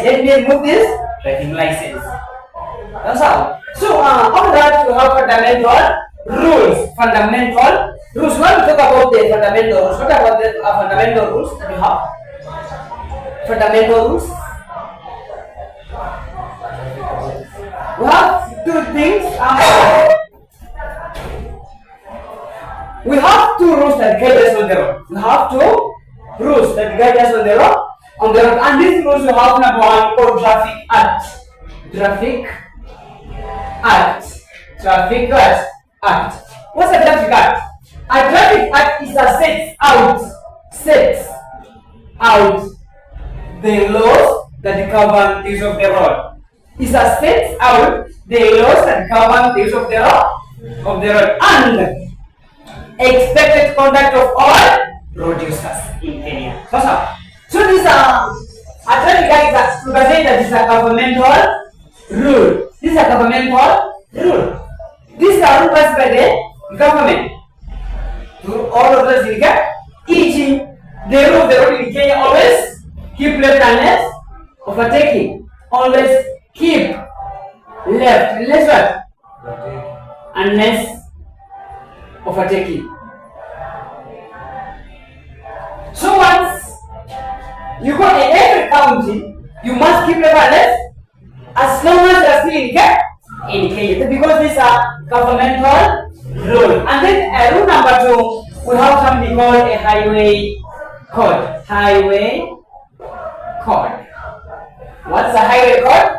Let me remove this driving license. That's how. So after that, you have fundamental rules. Fundamental rules. When we talk about the fundamental rules, what about the fundamental rules that you have? Fundamental rules. We have two things. We have two rules that guide us on the road. We have two rules that guide us on the road. And these rules we have number one called traffic act. Traffic act. Traffic act. What's a traffic act? A traffic act is a sets out the laws that govern the use of the road. It's a sets out the laws that govern the use of the road and expected conduct of all road users in Kenya. So this a traffic act is that is a governmental rule. This is a governmental rule. This is a rule passed by the government to all of us in Kenya. Each the rule of the road in Kenya always keep left unless overtaking. Always keep left unless what? Unless overtaking. So once you go in every county, you must keep left unless as long as you are still in Kenya, because these are governmental rule. And then rule number 2, we have something called a highway code. Highway code. What's a highway code?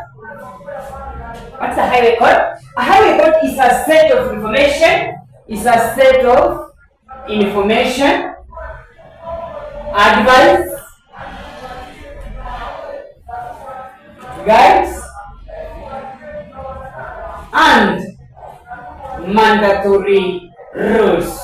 What's a highway code? A highway code is a set of information. It's a set of information, advice, guides, and mandatory rules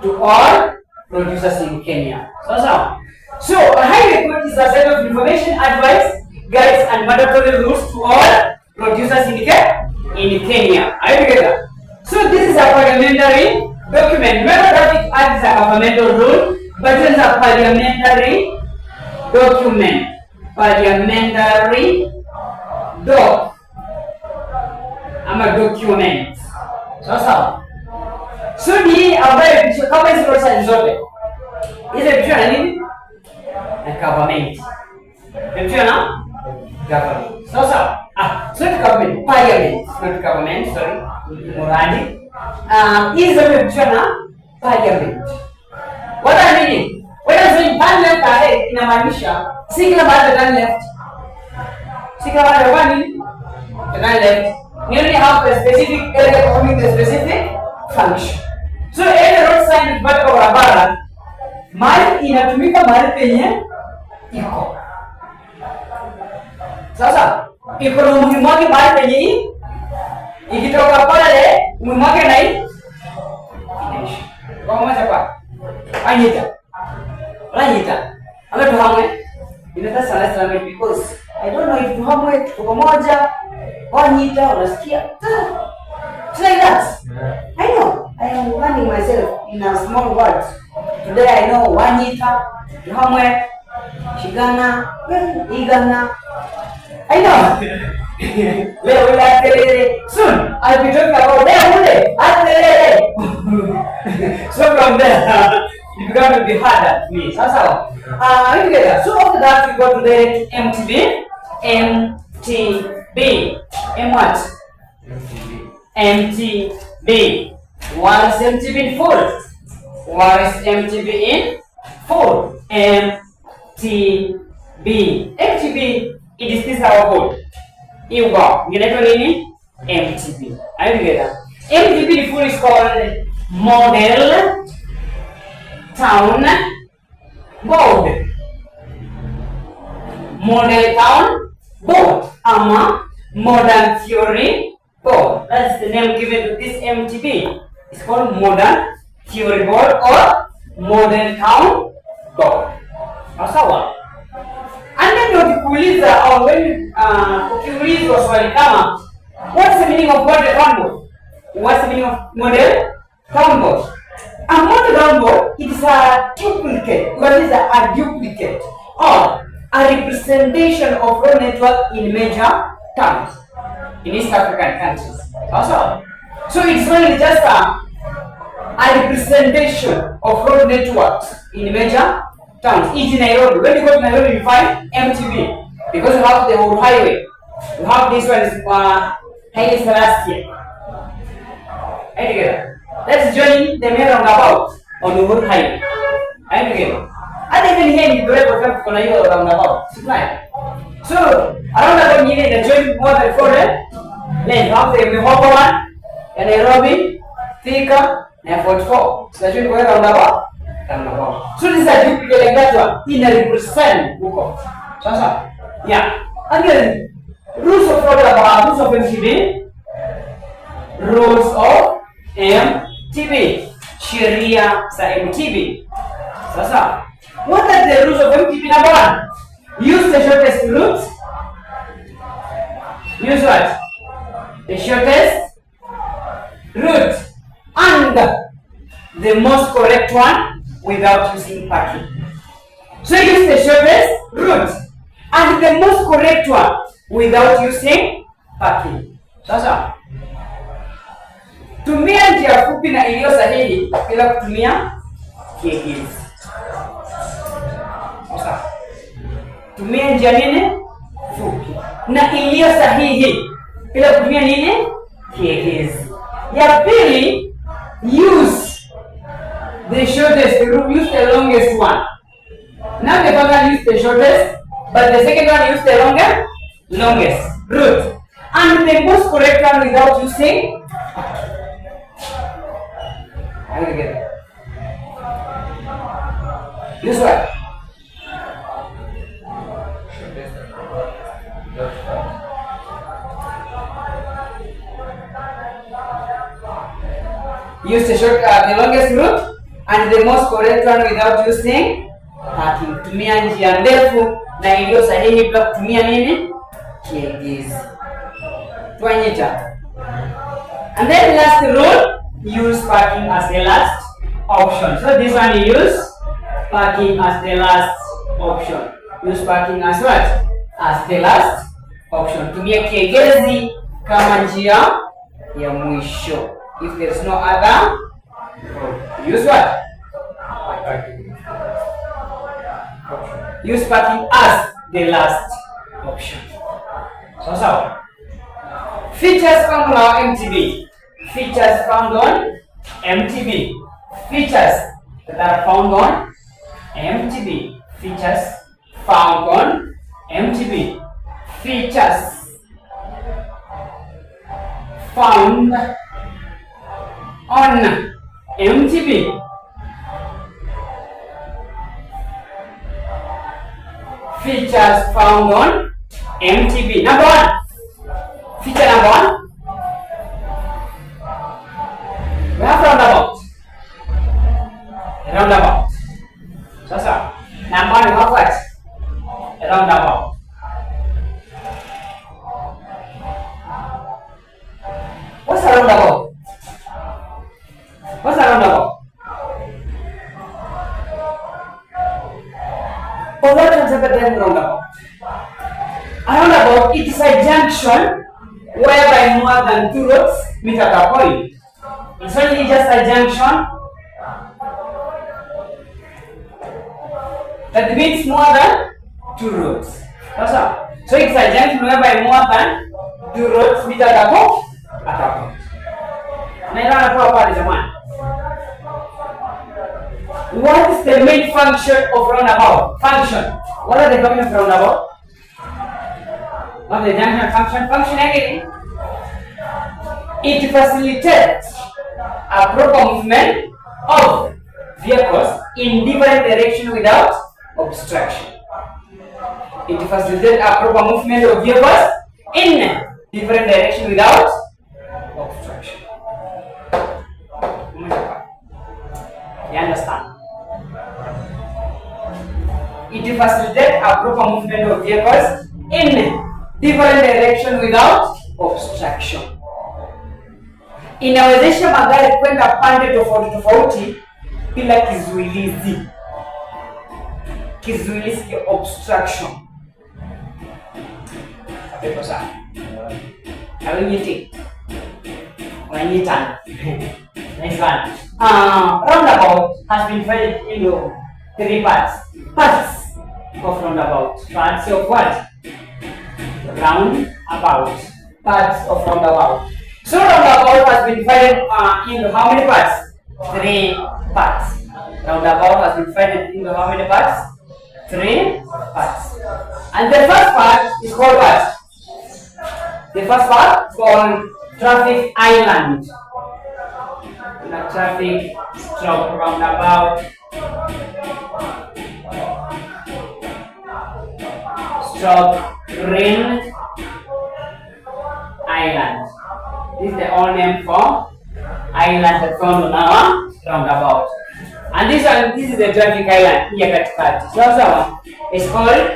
to all producers in Kenya. So a highway code is a set of information, advice, guides, and mandatory rules to all producers in Kenya. Are you together? So this is a parliamentary document. Remember, traffic act is a governmental rule, but it is a parliamentary document. Parliamentary document. So ni ambayo picha kama hizo rosa zote. Hizo picha na nini? Na government. Picha na government. So the government, parliament, not government, sorry. Moradi. Hizo picha na parliament. What I mean? When I say turn left ahead, inamaanisha si kila mahali turn left. Si kila mahali turn left. You only have a specific area owning the specific function. So every road sign is part of barabara. Mahali inatumika mahali penye iko. Sasa iko na umuhimu wake mahali penye ikitoka pale umuhimu wake na hii inaisha. Kwa moja kwa anyita. Ame tuhamwe. Inataka sana sana because I don't know if tuhamwe tuko moja wanyita unasikia. It's like that. I know. I am learning myself in a small words. Today I know wanyita, tuhamwe, shigana, igana. I know. Soon I'll be talking about so from there it's going to be harder to me. So after that we go to the MTB. M what? MTB. What is MTB in full? What is MTB in full? MTB. It is this our code. You go. Inaitwa nini? MTB. Are you together? MTB in full is called Model Town Board. Model Town Board. Modern Theory Board. That's the name given to this MTB. It's called Modern Theory Board or Modern Town Board. Sawa. And then ukikuuliza au when ukiulizwa swali kama what's the meaning of model town board? What's the meaning of model town board? A model town board, it is a tool duplicate. What is a duplicate? Or a representation of road network in major towns in East African countries. Also, so it's only just a representation of road networks in major towns. It's in Nairobi. When you go to Nairobi, you find MTB because you have the whole highway. You have this one is Haile Selassie. Right together. Let's join the main roundabout on the whole highway. Right together. And even here in the way of kuna hiyo roundabout. So around about you need to join more than 4 lanes. You have the Mihogo one, and Nairobi, Thika, and 44. So join go roundabout. So this is a duplicate like that one. In a represent huko. Sasa. Yeah. Again, rules of roundabout, rules of MTB. Rules of MTB. Sheria za MTB. Sasa. What are the rules of MTB? Number 1. Use the shortest route. Use what? The shortest route and the most correct one without using parking. So use the shortest route and the most correct one without using parking. Sasa tumia njia fupi na iliyo sahihi bila kutumia kigezo. Sasa tumia njia nini? Fupi na iliyo sahihi bila kutumia nini? Kigezo. Ya pili, use the shortest route, use the longest one. Now the first one use the shortest, but the second one use the longest route. And the most correct one without using. This one. Use the longest route and the most correct one without using parking. Tumia njia ndefu na iliyo sahihi bila kutumia nini? Kigezo. Tuanyita. And then last rule, use parking as the last option. So this one you use parking as the last option. Use parking as what? As the last option. Tumia kigezo kama njia ya mwisho. If there is no other, use what? Use parking as the last option. So, features found on MTB. Features found on MTB. Features that are found on MTB. Features found on MTB. Features found on MTB. Features found on MTB. Number 1. Feature number 1. We have roundabout. Roundabout. So, number 1 we have what? A roundabout. What's a roundabout? What's a roundabout? For what concept is roundabout? A roundabout, it is a junction whereby more than 2 roads meet at a point. It's only just a junction that meets more than 2 roads. That's all. So it's a junction whereby more than 2 roads meet at a point. What is the main function of roundabout? Function. What are the functions of roundabout? What is the junction function? Function again. It facilitates a proper movement of vehicles in different directions without obstruction. It facilitates a proper movement of vehicles in different directions without obstruction. You understand? It facilitates a proper movement of vehicles in different directions without obstruction. Inawezesha magari kwenda pande tofauti tofauti bila kizuilizi. kizuizi, obstruction. Hapo sana. Hawanyiti. Wananyitana. Nice one. Roundabout has been divided into 3 parts. Parts of roundabout. Parts of what? Roundabout. Parts of roundabout. So roundabout has been divided into how many parts? 3 parts. Roundabout has been divided into how many parts? 3 parts. And the first part is called what? The first part is called traffic island. Traffic stop roundabout. Stop green island. This is the old name for island that found on our roundabout. And this is the traffic island here katikati. So it's called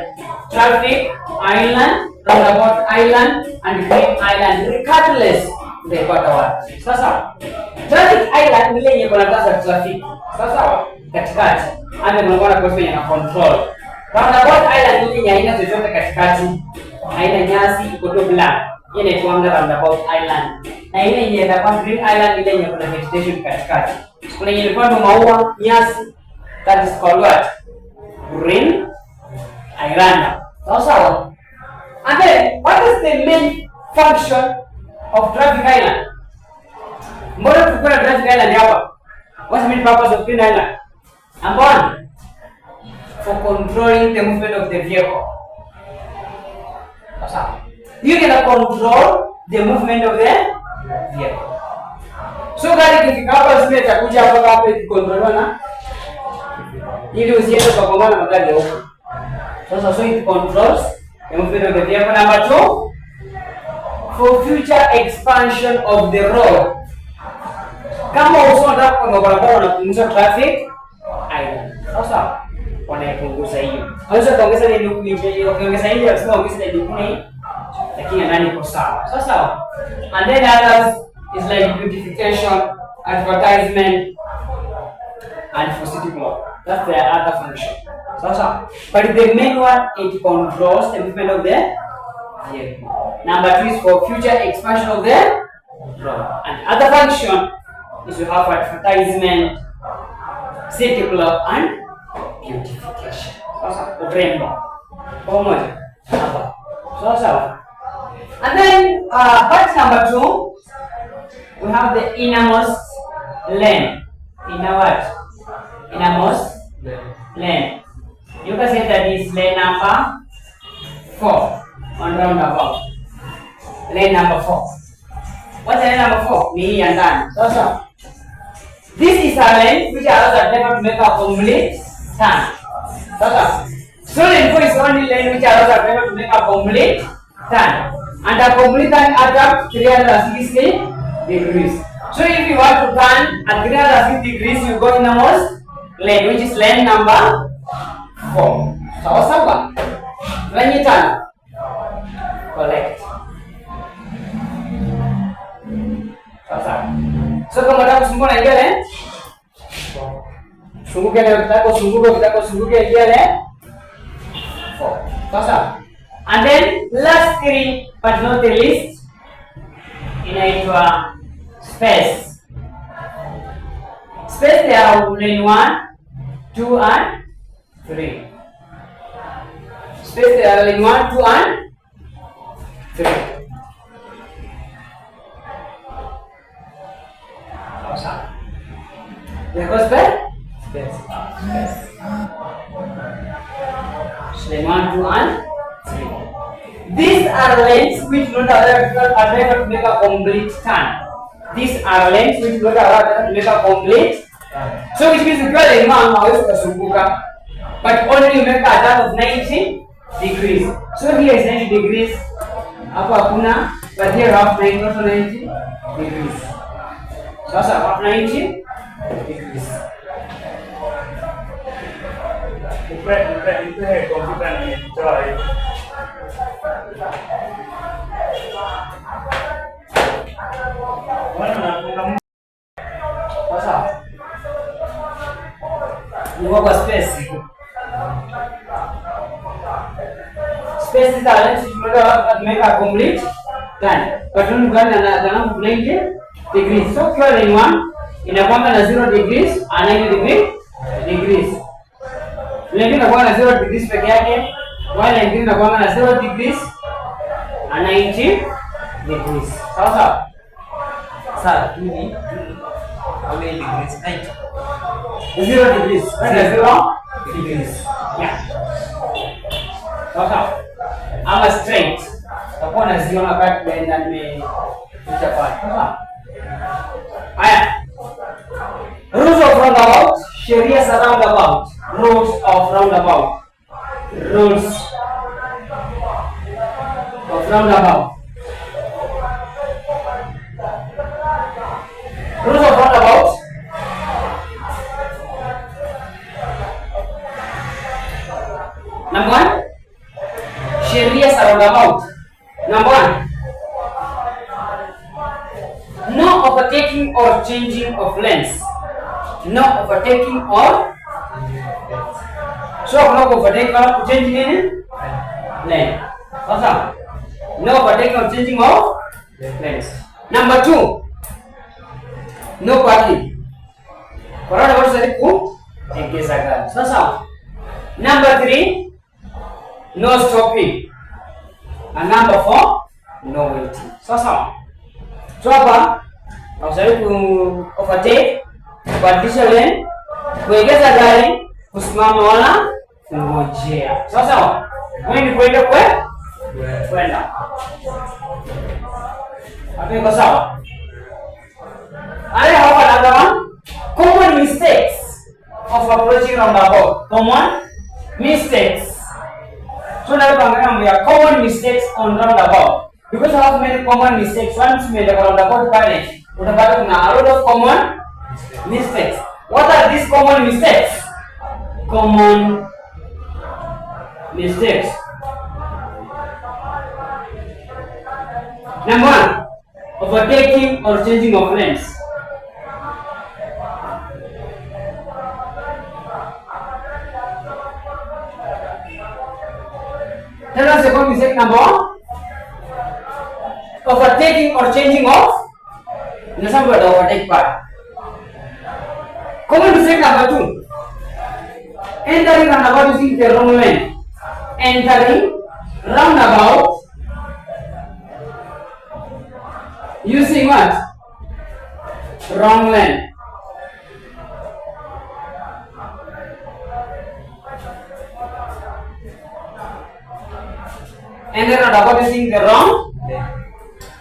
traffic island, roundabout island, and green island, regardless the water. Sasa traffic island ile yenye kunataza traffic. Sasa katikati ame kunakuwa na kwenye na control. Roundabout island ile yenye haina chochote katikati, haina nyasi, iko tu black. Ile inaitwa roundabout island. Na ile yenye inakuwa green island ile yenye kuna vegetation katikati. Kuna yenye ilipandwa maua, nyasi. That is called what? Green island. Sawa. And then what is the main function of traffic island? Mbona tuko na traffic island hapa? What's the main purpose of green island? Number 1, for controlling the movement of the vehicle. Sawa. You can control the movement of the vehicle. So gari ikifika hapa sime itakuja hapa ikikontroliwa na ili usiende kwa kongana na magari huko. So it controls the movement of the vehicle. Number 2, for future expansion of the road. Kama unataka kwa barabara unapunguza traffic island. Sasa wanaipunguza hiyo. Unaweza kuongeza ile ukiongeza ile lazima uongeze ile kuni lakini ndani iko sawa. Sasa and then others is like beautification, advertisement, and for city block. That's the other function. Sasa but the main one, it controls the movement of the vehicle. Number 2 is for future expansion of the road. And other function is to have advertisement, city block, and beautification. Sasa urembo pamoja hapa. Sasa and then part number 2, we have the innermost lane. Inner what? Innermost lane. You can say that is lane number 4 on roundabout. Lane number 4. What's lane number 4? Ni hii ya ndani. Sasa this is a lane which allows the driver to make a complete turn. Sasa so lane 4 is only lane which allows the driver to make a complete turn. And a complete turn at 360 degrees. So if you want to turn at 360 degrees, you go in the most lane, which is lane number 4. Sawa. When you turn, collect. Sawa. So kama unataka kusunguka na ile sunguke leo, ukitaka kusunguka ile 4. Sawa. And then last 3 but not the least inaitwa space. Space there are lane 1, 2 and 3. Space there are lane 1, 2 and 3. Awesome. There goes space. Lane 1, 2 and 3. These are lanes which do not allow driver to make a complete turn. These are lanes which do not allow driver to make a complete turn. So which means if you are lane 1, hawezi kusunguka, but only you make a turn of 90 degrees. So here is 90 degrees. Hapa hakuna, but here half 90, also 90 degrees. Sasa half 90 degrees. Sasa ni kwa space. spaces are length to make a complete line. But when you got another 90 degrees. So if you are in one, in a corner 0 degrees and 90 degrees. When you are 0 degrees per yake, while in the corner 0 degrees and 90 degrees. Sasa. Sir, how many degrees? 90. 0 degrees. 0 degrees. Yeah. Sasa. I'm a straight. Takuwa naziona kati na nimekuja pale. Sasa. Haya. Rules of roundabout. Sheria za roundabout. Rules of roundabout. Rules of roundabout. Rules of roundabout. Number 1. Sheria za roundabout. Number 1. No overtaking or changing of lanes. No overtaking or so no overtaking or changing in lane. Sasa. No overtaking or changing of lanes. Number 2. No parking. Corona what's the egeza gari. Sasa. Number 3. No stopping. And number 4. No waiting. Sasa. So hapa unashauri ku overtake, kubadilisha lane, kuegeza gari, kusimama wala kungojea. Sasa wewe ni kwenda kwenda. Hapo iko sawa? I have another one. Common mistakes of approaching roundabout. Common mistakes. So now we have common mistakes on roundabout. Because I have many common mistakes. Once made a roundabout panic, we have a lot of common mistakes. What are these common mistakes? Common mistakes. Number 1, overtaking or changing of lanes. Tell us about mistake number 1. Overtaking or changing of. In some word, overtake part. Common mistake number 2. Entering roundabout using the wrong lane. Entering roundabout using what? Wrong lane. Enter roundabout using the wrong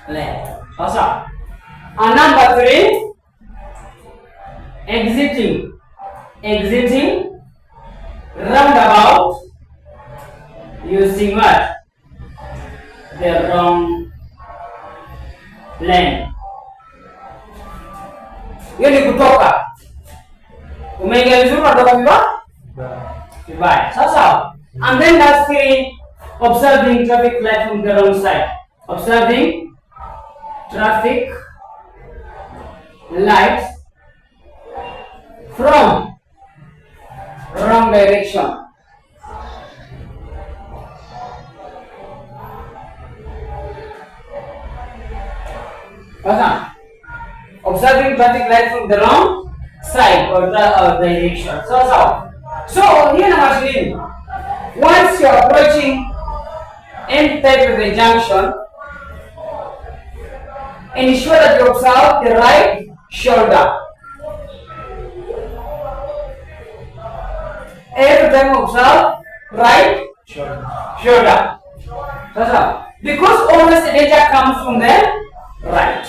lane. Awesome. And number 3, exiting roundabout using what? The wrong lane. Hiyo ni kutoka. Umeingia vizuri unatoka vibaya. Sasa, and then that's 3, observing traffic light from the wrong side. Observing traffic lights from wrong direction. Observing traffic light from the wrong side or direction. So here na machine. Once you are approaching any type of a junction, ensure that you observe the right shoulder. Every time observe right shoulder. Because always the danger comes from the right.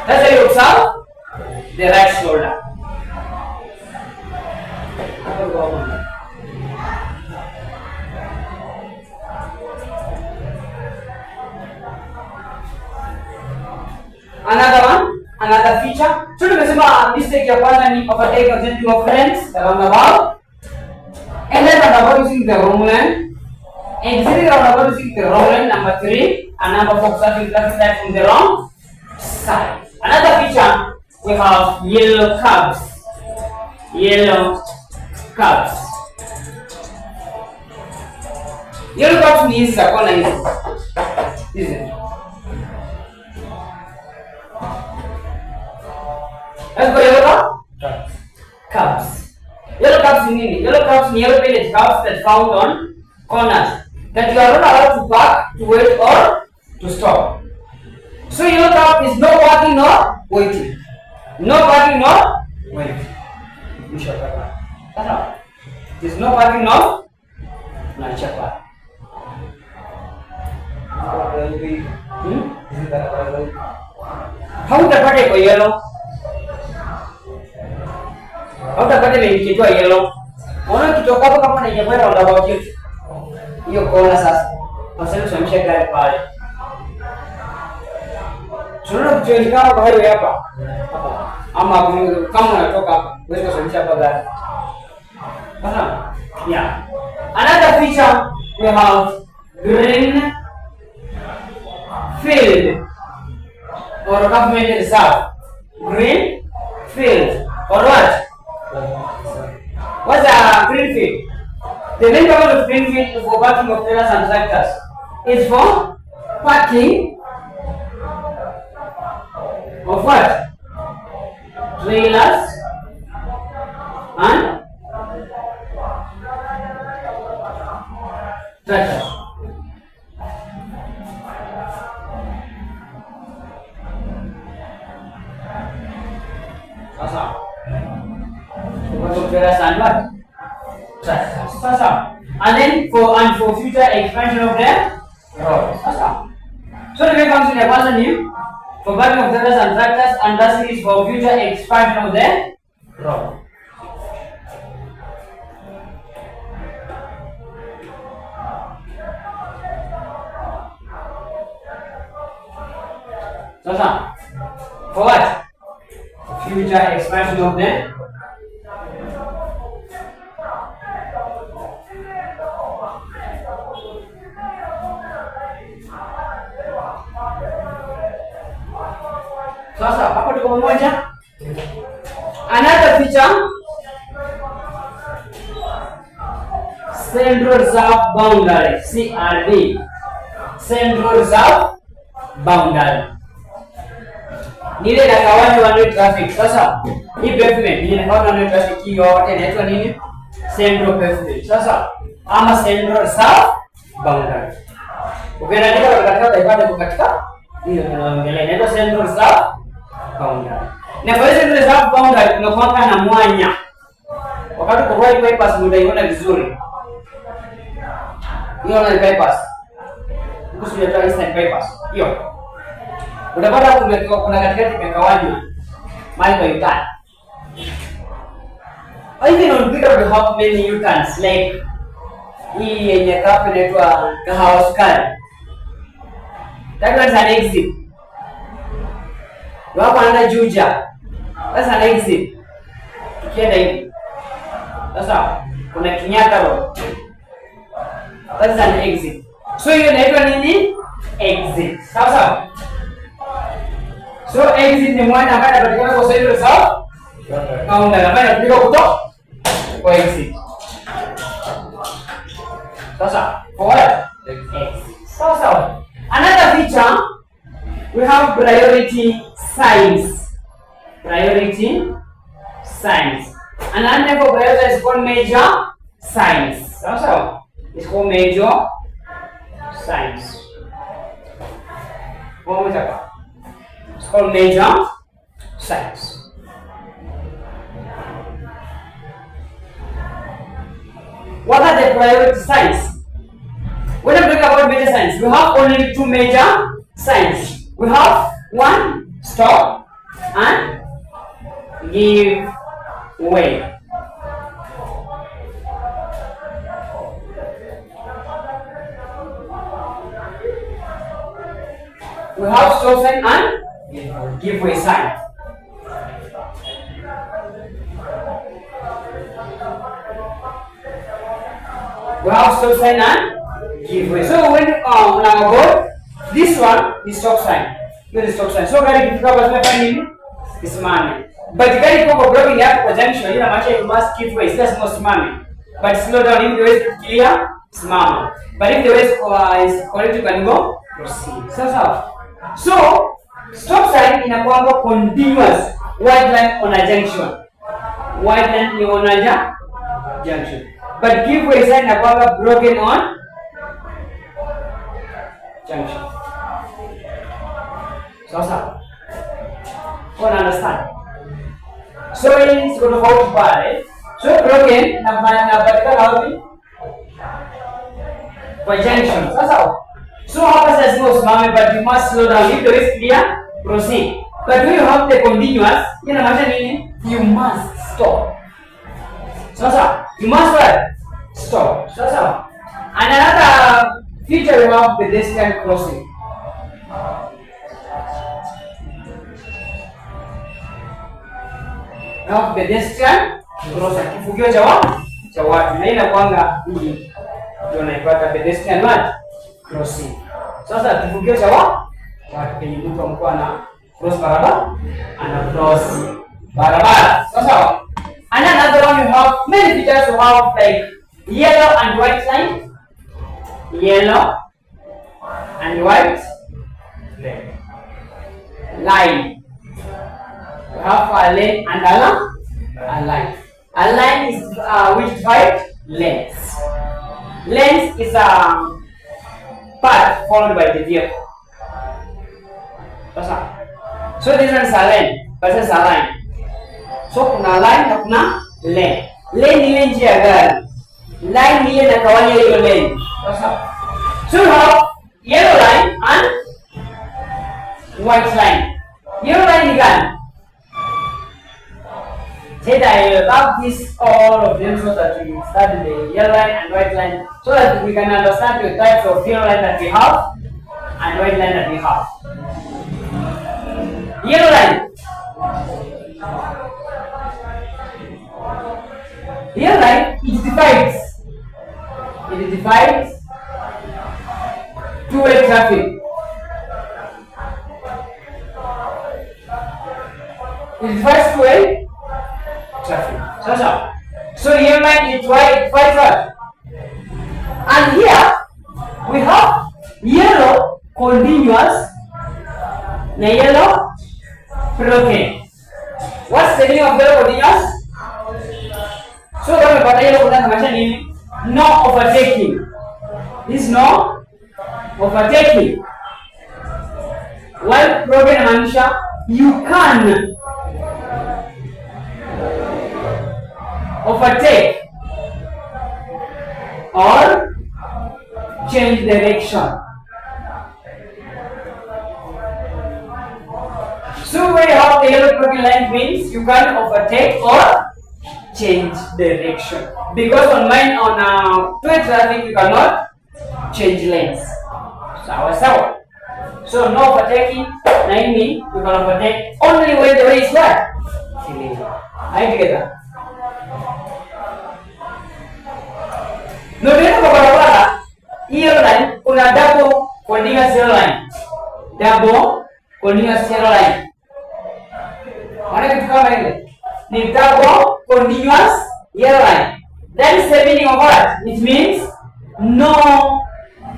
That's why you observe the right shoulder. Another feature. So tumesema mistake ya kwanza ni overtake or changing of lanes roundabout. Enter roundabout using the wrong lane. Exiting roundabout using the wrong lane. Number 3. And number 4, observing traffic light from the wrong side. Another feature, we have yellow curbs. Yellow curbs. Yellow cups ni hizi za kona hizi. Hizi. Let's go yellow cup. Cups. Yellow cups ni nini? Yellow cups ni yellow painted cups that found on corners that you are not allowed to park, to wait or to stop. So yellow cup is no parking nor waiting. No parking nor waiting. You shall park. There is no parking nor park. Hautapata iko yellow. Hautapata imeitwa yellow. Unaona kitoka hapo kama na jamaa round about hiyo kona sasa. Wasema tusimamisha gari pale. Tunaona kitu kama kwa hiyo hapa. Ama kama unatoka hapa, wewe kusimamisha hapa gari. Bana. Yeah. Another feature we have green field or government reserve. Green field or what? What's a green field? The main purpose of green field for parking of trailers and tractors is for parking of what? Trailers and tractors. Sasa. Trailers and what? Tractors. Sasa. And then for future expansion of the road. Sasa. So the way comes in the kwanza ni for parking of trailers and tractors, and thus is for future expansion of the road. Sasa, for what? Future expansion of the Sasa, hapo tuko pamoja. Another feature, Central Reserve Boundary, CRB. Central Reserve Boundary. Nile na kawaji wa traffic. Sasa, hii pavement ni inafuata na traffic hiyo yote inaitwa nini? Central pavement. Sasa, ama Central Reserve Boundary. Ukiandika katika utaipata katika hiyo tunaongelea inaitwa Central Reserve Boundary. Na kwa hiyo Central Reserve Boundary tunakuwa na mwanya. Wakati kwa white bypass mtaiona vizuri. Hiyo ni bypass. Kuhusu ya Eastern bypass. Hiyo. Utapata kuna katikati imekawanywa mali kwa U-turn. Even on Twitter we have many U-turns like hii yenye kapu inaitwa Kahawa Sukari. That one's an exit. Wako anaenda Juja. That's an exit. Tukienda hivi. Sasa kuna Kenyatta Road. That's an exit. So hiyo inaitwa nini? Exit. Sawa. So exit ni mwana ambaye anapatikana kwa Central Reserve Boundary ambaye anatumika kutoka kwa exit. Sasa, for what? Exit. Sawa. Another feature, we have priority signs. Priority signs. Another name for priority is called major signs. Sawa. It's called major signs. It's called major signs. What are the priority signs? When I'm talking about major signs, we have only two major signs. We have one, stop, and give way. We have stop sign and give way sign. We have stop sign and give way. So when on our board, this one is stop sign. This is stop sign. So gari kifika kwa tunafanya nini? Isimame. But gari kwa blocking hapo kwa junction ina maana you must give way. Sasa must simame. But slow down ili uweze kufikiria simama. But if the way is correct, you can go proceed. Sawa. So stop sign inakuwa continuous white line on a junction. White line ni on a junction. But give way sign inakuwa broken on junction. Sawa. Understand? So it's going to hold pale. So broken na patikana wapi? Kwa junction. Sasa so hapa sasa usimame, but you must slow down. If the way is clear, proceed. But when you have the continuous, inamaanisha nini? You must stop. Sasa you must what? Stop. Sasa and another feature we have pedestrian crossing. Now pedestrian crossing, kifugio cha watu na inakwanga hii ndio naipata pedestrian crossing. Sasa kifugio cha watu kwenye mtu mkoa na cross barabara, ana cross barabara. Sasa another one you have many features. You have like yellow and white line, yellow and white line. We have a lane and a line. A line is which divide lanes. Lanes is a path followed by the vehicle. So this one is a lane, but this is a line. So kuna line na kuna lane. Lane ile njia ya gari. Line ile inagawanya hiyo lane. So you have yellow line and white line. Yellow line ni gani? Say that I love this all of them so that we study the yellow line and white line so that we can understand the types of yellow line that we have and white line that we have. Yellow line. Yellow line, it divides two-way traffic. It divides two-way traffic. So yellow line is white what? And here we have yellow continuous na yellow broken. What's the meaning of yellow continuous? So kama mpata yellow kuna inamaanisha nini? No overtaking. This is no overtaking. While broken inamaanisha you can overtake or change direction. So when you have the yellow broken line means you can overtake or change direction. Because on two-way traffic you cannot change lanes. Sawa. So no overtaking, na hii mean you can overtake only when the way is what? Clear. Are you together? Ndio kwa barabara hiyo line kuna double continuous yellow line. Double continuous yellow line. Maana kitu kama ile ni double continuous yellow line. That is the meaning of what? It means no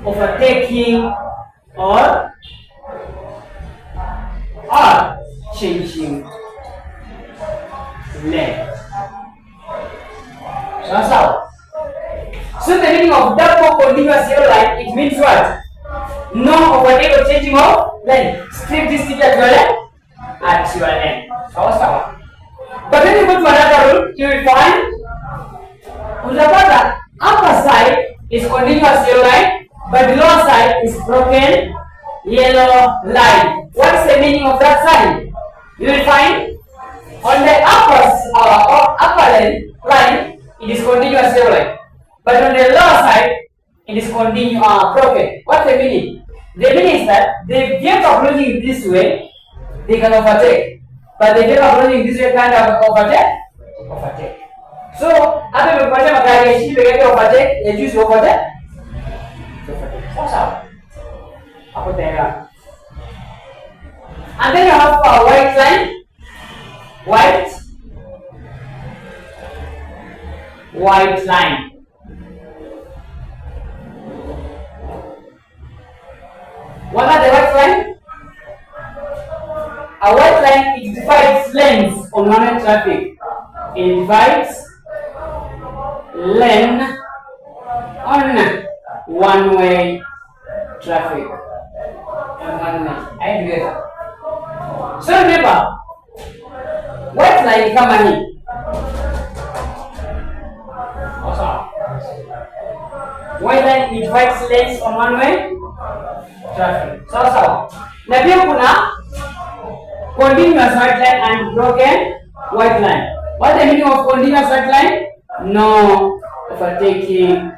overtaking or changing lane. So the meaning of double continuous yellow line, it means what? No overtake or changing of lane. Strictly stick at your lane. Sawa. But when you go to another rule, you will find the upper side is continuous yellow line, but the lower side is broken yellow line. What is the meaning of that sign? You will find on the upper line, it is continuous yellow line. But on the lower side, it is broken. What's the meaning? The meaning is that the vehicle approaching this way, they can overtake. But the vehicle approaching this way can't overtake. So, after we put magari ya chini pekee overtake, ya juu si overtake. Sawa. Hapo tena. And then you have a white line. White line. What are the white line? A white line, it divides lanes on one-way traffic. It divides lane on one-way traffic. I do it. So remember, white line kama hii. White line, it divides lanes on one-way traffic. Sawa. Na pia kuna continuous white line and broken white line. What the meaning of continuous white line? No overtaking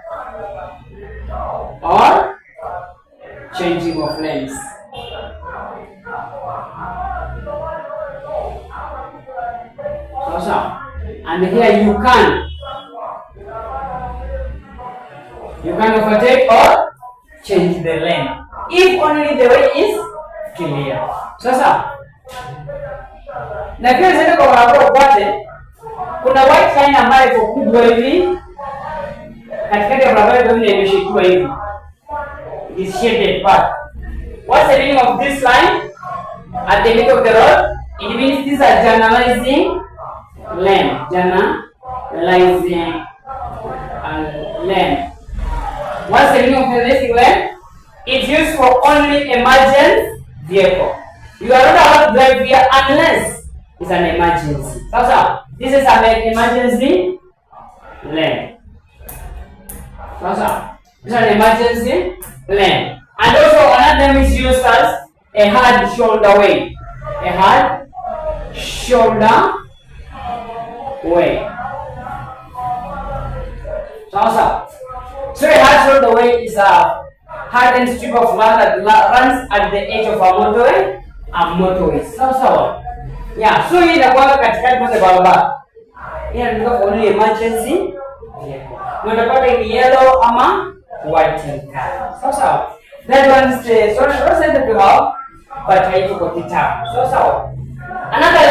or changing of lanes. So, and here you can overtake or change the lane if only the way is clear. Sasa na pia zile kwa barabara upate kuna white line ambayo iko kubwa hivi katikati ya barabara ndio imeshikiwa hivi. It is shaded part. What's the meaning of this line at the middle of the road? It means these are generalizing lane. Generalizing lane. What's the meaning of generalizing lane? It's used for only emergency vehicle. You are not allowed to drive here unless it's an emergency. So, this is an emergency lane. So, this is an emergency lane. And also another name is used as a hard shoulder way. A hard shoulder way. So a hard shoulder way is a hardened strip of land that runs at the edge of a motorway. Sawa. Yeah, so hii inakuwa katikati kwa barabara. Hii ndio only emergency. Unapata ni yellow ama white in color. Sawa. That one is the so that you have, but haiko kwa kitabu. Sawa. Another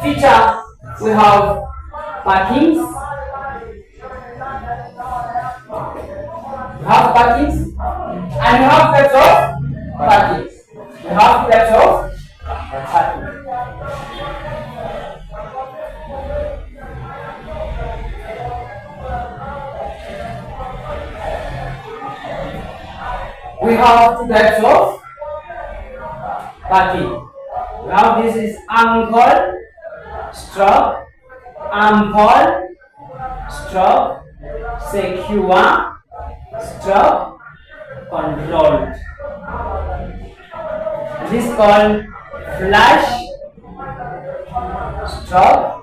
feature we have parkings. We have parkings and we have types of parkings. We have types of parking. We have two types of parking. Now this is anchored, stroke, ample, stroke, secure, stroke, controlled. This is called flash, stroke,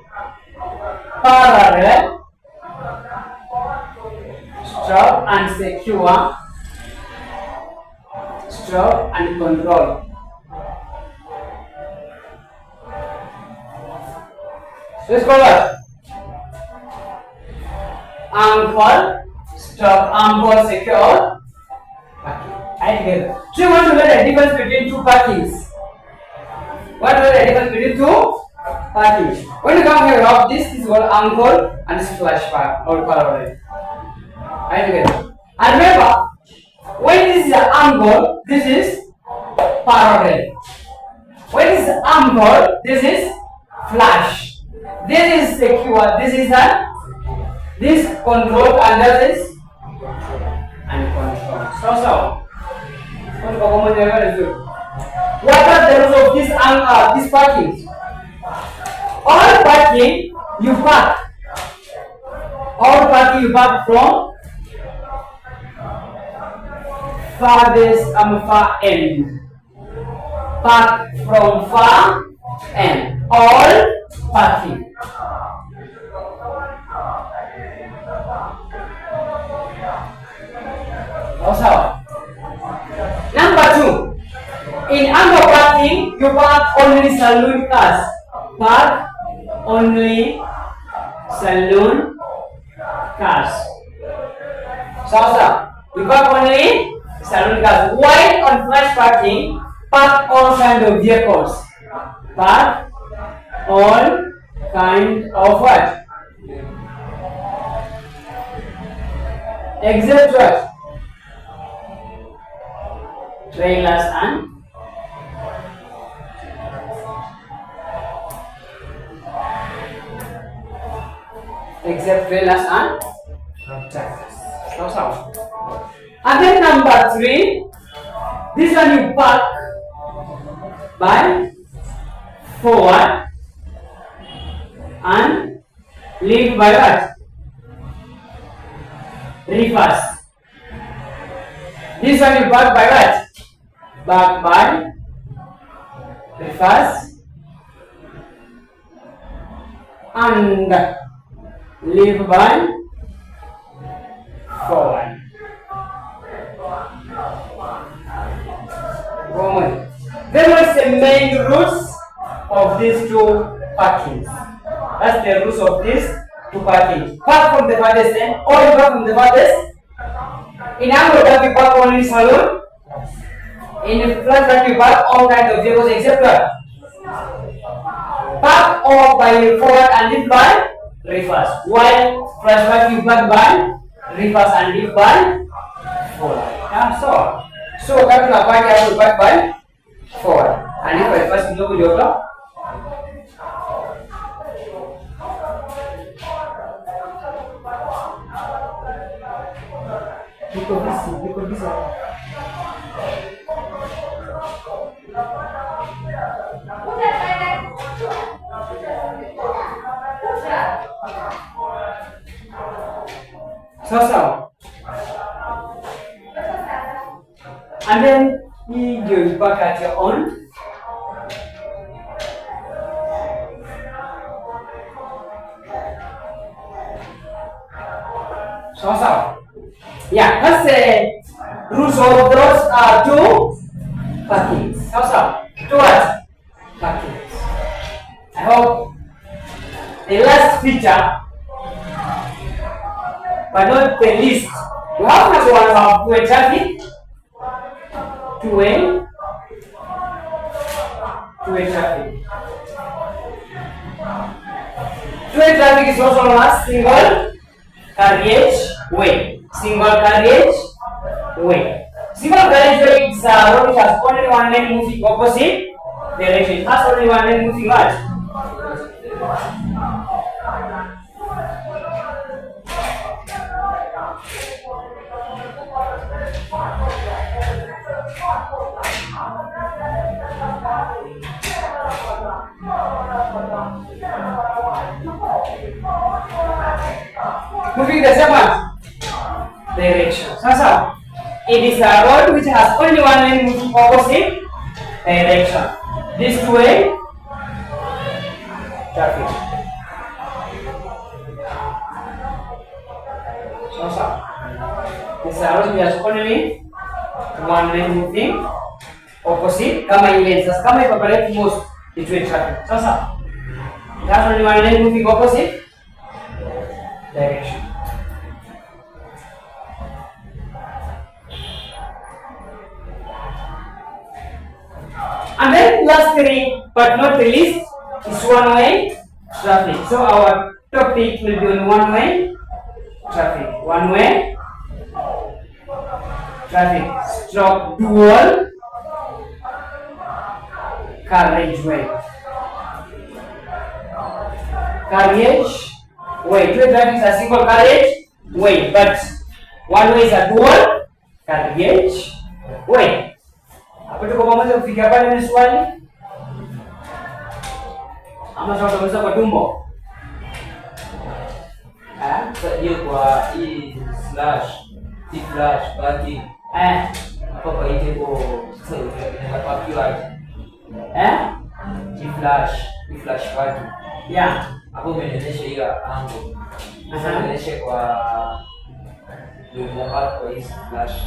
parallel, stroke and secure, stroke and control. So it's called what? Anchor, stop, ample, secure, parking. Right together. So you want to know the difference between two parkings. What is the difference between two parkings? When you come here, you have this is called anchor and this is flash park or parallel. Right together. And remember, when this is an anchor, this is parallel. When this is anchor, this is flash. This is secure. This is this control and this is uncontrolled. So. What are the rules of this parking? All parking you park. All parking you park from farthest far end. Park from far end. All parking. Also, number 2. In anchor parking, you park only saloon cars. Park only saloon cars. So, you park only saloon cars. While on flash parking, park all kind of vehicles. Park all kind of what? Except what? trailers and except trailers and tractors. So. And then number 3, this one you park by forward and leave by what? Reverse. This one you park by what? Back by reverse and leave by forward. Then what's the main rules of these two parkings? That's the rules of these two parkings. Park from the farthest end, or you park from the farthest. In angle that we park only saloon. In front that we park all kinds of vehicles except what? Park all by forward and leave by reverse. While flash back you park by reverse and leave by forward. Yeah, so that will apply to park by forward. And if I first look at your top. So. And then you park at your own. So. Yeah, that's the rules of those are two parkings. So. Two what? Parkings. I hope the last feature, but not the least. We have number 1 about two-way traffic. Two-way traffic. Two-way traffic is also known as single carriage way. Single carriage way. Single carriage way is a road which has only one lane moving opposite direction. It has only one lane moving what? Moving the same direction. So, it is a road which has only one lane moving opposite direction. This two-way traffic. So, this is a road which has only one lane moving opposite. Kama lanes. Kama ipaparet most the two-way traffic. So, it has only one lane moving opposite direction. And then lastly, but not the least, is one-way traffic. So our topic will be on one-way traffic. One-way traffic. Stroke dual carriageway. Carriageway. Two traffic is a single carriageway, but one way is a dual carriageway. Hapo tuko pamoja kufikia pale ni swali? Ama sasa tunaweza kwa tumbo? Sasa hiyo kwa hii slash parking. Hapo kwa hii tebo sasa inaweza pakiwa flash parking. Yeah. Hapo umeonyesha hiyo angle. Sasa umeonyesha kwa ndio inapata kwa hii flash.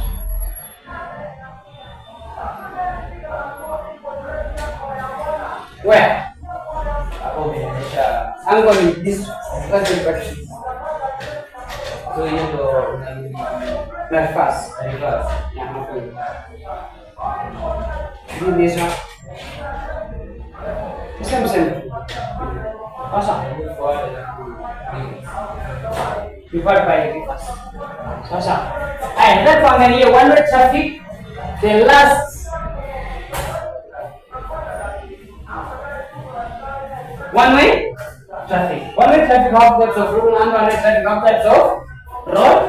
Where? Hapo umeonyesha angle in this direction. So hiyo ndo unarudi Reverse. reverse. Yeah, hapo. Do this one. Same. Sasa. Divide by reverse. Sasa. Let's angalia one-way traffic. The last one-way traffic. One-way traffic have types of road and one-way traffic have types of road.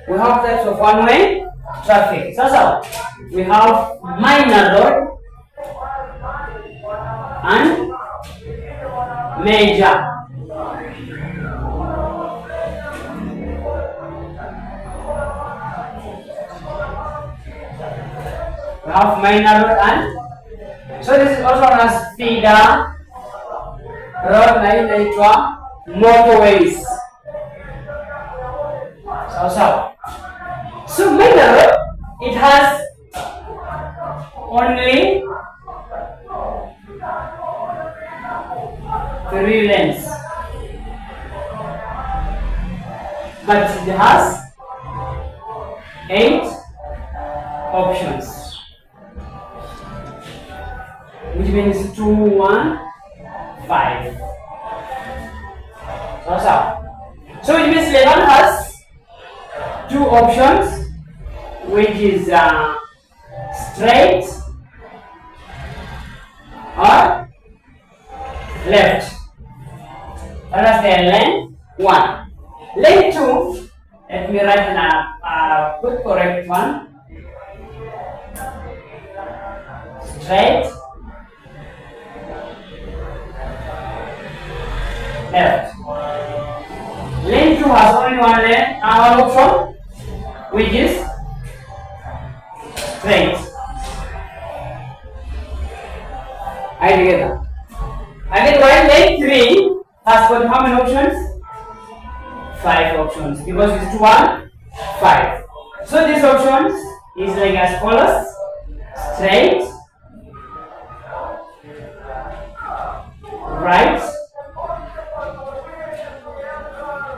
We have types of one-way traffic. So we have minor road and major. We have minor road and so this is also known as feeder road na inaitwa motorways. So minor road, it has only 3 lanes, but it has 8 options, which means 2, 1, 5. So it means lane 1 has 2 options, which is straight or left. That's the lane 1. Lane 2, let me write in a quick correct one. Straight, left. Lane 2 has only one lane, one option, which is straight. I get that. Again, while lane 3 has got how many options? 5 options, because it's 2, 1, 5. So these options is like as follows: straight, right,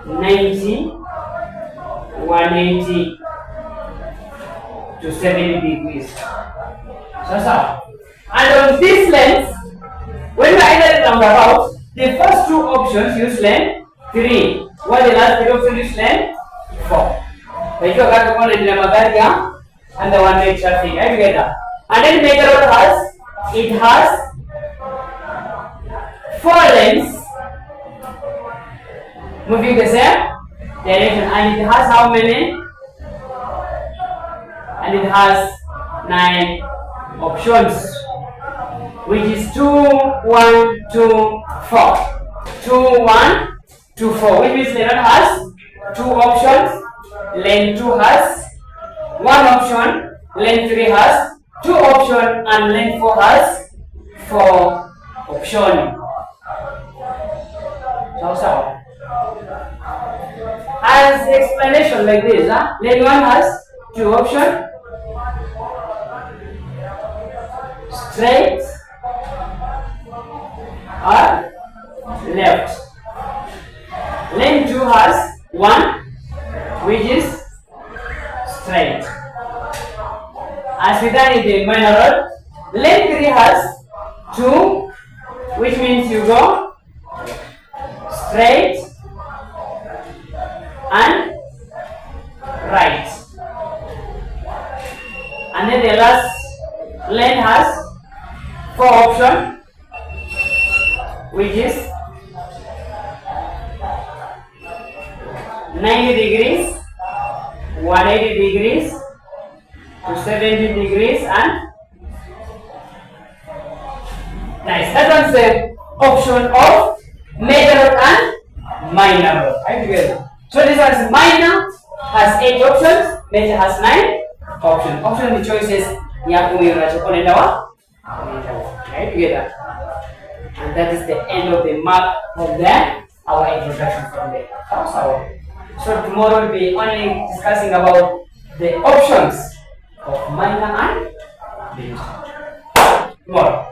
90, 180 to 70 degrees. And on this length, when we either roundabout, the first 2 options use lane 3, while the last 3 options use lane 4. And the one-way traffic together. And then major road has 4 lanes moving the same direction, and it has how many? And it has 9 options, which is 2, 1, 2, 4. 2, 1, 2, 4, which means lane 1 has 2 options, lane 2 has 1 option, lane 3 has 2 options, and lane 4 has 4 options. So as explanation like this, lane 1 has 2 options, straight or left. Lane 2 has 1, which is straight. As we done in the minor road, lane 3 has 2, which means you go straight and right. And then the last lane has 4 options, which is 90 degrees, 180 degrees to 70 degrees, and nice. That was the option of major road and minor road. Right together. So this one minor has 8 options, major has 9 options. Option the choices ya kumirachokona right together. And that is the end of the map of our introduction from there. So tomorrow we'll be only discussing about the options of minor and major. Tomorrow.